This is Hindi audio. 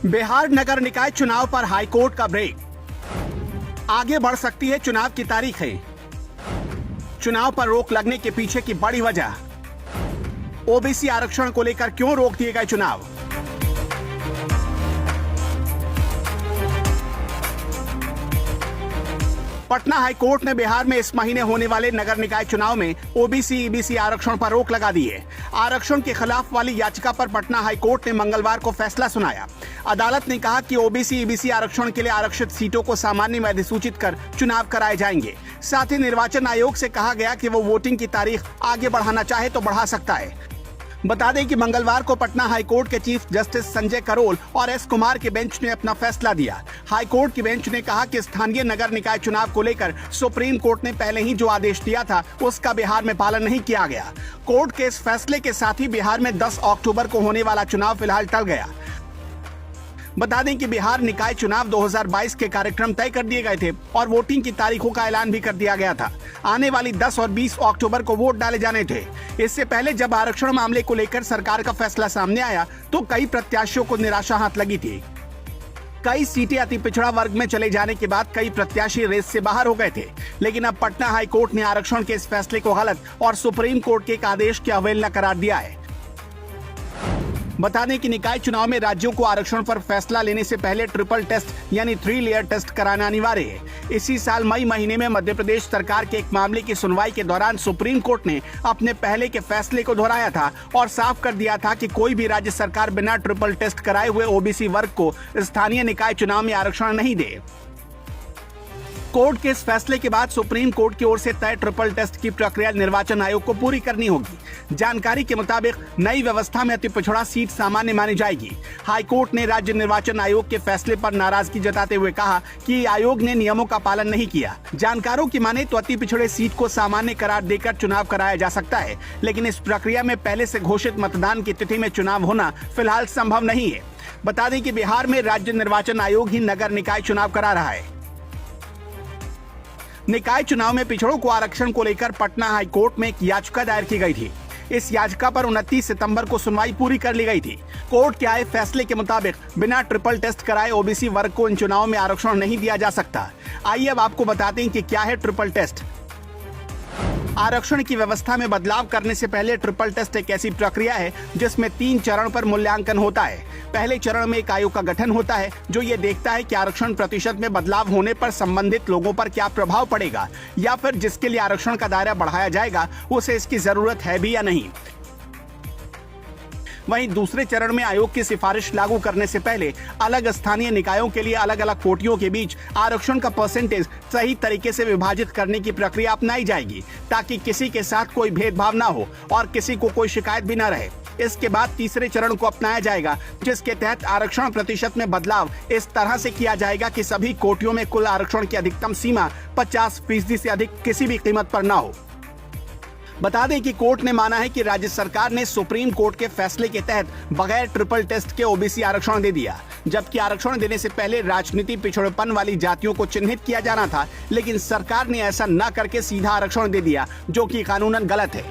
बिहार नगर निकाय चुनाव पर हाईकोर्ट का ब्रेक। आगे बढ़ सकती है चुनाव की तारीखें। चुनाव पर रोक लगने के पीछे की बड़ी वजह। ओबीसी आरक्षण को लेकर क्यों रोक दिए गए चुनाव। पटना हाईकोर्ट ने बिहार में इस महीने होने वाले नगर निकाय चुनाव में ओबीसी ईबीसी आरक्षण पर रोक लगा दी है। आरक्षण के खिलाफ वाली याचिका पर पटना हाईकोर्ट ने मंगलवार को फैसला सुनाया। अदालत ने कहा कि ओबीसी ईबीसी आरक्षण के लिए आरक्षित सीटों को सामान्य में अधिसूचित कर चुनाव कराए जाएंगे। साथ ही निर्वाचन आयोग से कहा गया कि वो वोटिंग की तारीख आगे बढ़ाना चाहे तो बढ़ा सकता है। बता दें कि मंगलवार को पटना हाईकोर्ट के चीफ जस्टिस संजय करोल और एस कुमार के बेंच ने अपना फैसला दिया। हाईकोर्ट की बेंच ने कहा कि स्थानीय नगर निकाय चुनाव को लेकर सुप्रीम कोर्ट ने पहले ही जो आदेश दिया था उसका बिहार में पालन नहीं किया गया। कोर्ट के इस फैसले के साथ ही बिहार में 10 अक्टूबर को होने वाला चुनाव फिलहाल टल गया। बता दें कि बिहार निकाय चुनाव 2022 के कार्यक्रम तय कर दिए गए थे और वोटिंग की तारीखों का ऐलान भी कर दिया गया था। आने वाली 10 और 20 अक्टूबर को वोट डाले जाने थे। इससे पहले जब आरक्षण मामले को लेकर सरकार का फैसला सामने आया तो कई प्रत्याशियों को निराशा हाथ लगी थी। कई सीटें अति पिछड़ा वर्ग में चले जाने के बाद कई प्रत्याशी रेस से बाहर हो गए थे। लेकिन अब पटना हाईकोर्ट ने आरक्षण के इस फैसले को गलत और सुप्रीम कोर्ट के एक आदेश की अवहेलना करार दिया है। बता दें कि निकाय चुनाव में राज्यों को आरक्षण पर फैसला लेने से पहले ट्रिपल टेस्ट यानी 3 लेयर टेस्ट कराना अनिवार्य है। इसी साल मई महीने में मध्य प्रदेश सरकार के एक मामले की सुनवाई के दौरान सुप्रीम कोर्ट ने अपने पहले के फैसले को दोहराया था और साफ कर दिया था कि कोई भी राज्य सरकार बिना ट्रिपल टेस्ट कराए हुए ओबीसी वर्ग को स्थानीय निकाय चुनाव में आरक्षण नहीं दे। कोर्ट के इस फैसले के बाद सुप्रीम कोर्ट की ओर से तय ट्रिपल टेस्ट की प्रक्रिया निर्वाचन आयोग को पूरी करनी होगी। जानकारी के मुताबिक नई व्यवस्था में अति पिछड़ा सीट सामान्य मानी जाएगी। हाईकोर्ट ने राज्य निर्वाचन आयोग के फैसले पर नाराजगी जताते हुए कहा कि आयोग ने नियमों का पालन नहीं किया। जानकारों की माने तो अति पिछड़े सीट को सामान्य करार देकर चुनाव कराया जा सकता है, लेकिन इस प्रक्रिया में पहले से घोषित मतदान की तिथि में चुनाव होना फिलहाल संभव नहीं है। बता दें कि बिहार में राज्य निर्वाचन आयोग ही नगर निकाय चुनाव करा रहा है। निकाय चुनाव में पिछड़ों को आरक्षण को लेकर पटना हाईकोर्ट में एक याचिका दायर की गई थी। इस याचिका पर 29 सितंबर को सुनवाई पूरी कर ली गई थी। कोर्ट के आए फैसले के मुताबिक बिना ट्रिपल टेस्ट कराए ओबीसी वर्ग को इन चुनाव में आरक्षण नहीं दिया जा सकता। आइए अब आपको बताते हैं कि क्या है ट्रिपल टेस्ट। आरक्षण की व्यवस्था में बदलाव करने से पहले ट्रिपल टेस्ट एक ऐसी प्रक्रिया है जिसमें 3 चरण पर मूल्यांकन होता है। पहले चरण में एक आयोग का गठन होता है जो ये देखता है कि आरक्षण प्रतिशत में बदलाव होने पर संबंधित लोगों पर क्या प्रभाव पड़ेगा या फिर जिसके लिए आरक्षण का दायरा बढ़ाया जाएगा उसे इसकी जरूरत है भी या नहीं। वहीं दूसरे चरण में आयोग की सिफारिश लागू करने से पहले अलग स्थानीय निकायों के लिए अलग अलग कोटियों के बीच आरक्षण का परसेंटेज सही तरीके से विभाजित करने की प्रक्रिया अपनाई जाएगी ताकि किसी के साथ कोई भेदभाव ना हो और किसी को कोई शिकायत भी न रहे। इसके बाद तीसरे चरण को अपनाया जाएगा जिसके तहत आरक्षण प्रतिशत में बदलाव इस तरह से किया जाएगा कि सभी कोटियों में कुल आरक्षण की अधिकतम सीमा 50% से अधिक किसी भी कीमत पर न हो। बता दें कि कोर्ट ने माना है कि राज्य सरकार ने सुप्रीम कोर्ट के फैसले के तहत बगैर ट्रिपल टेस्ट के ओबीसी आरक्षण दे दिया, जबकि आरक्षण देने से पहले राजनीति पिछड़ेपन वाली जातियों को चिन्हित किया जाना था, लेकिन सरकार ने ऐसा न करके सीधा आरक्षण दे दिया जो कि कानूनन गलत है।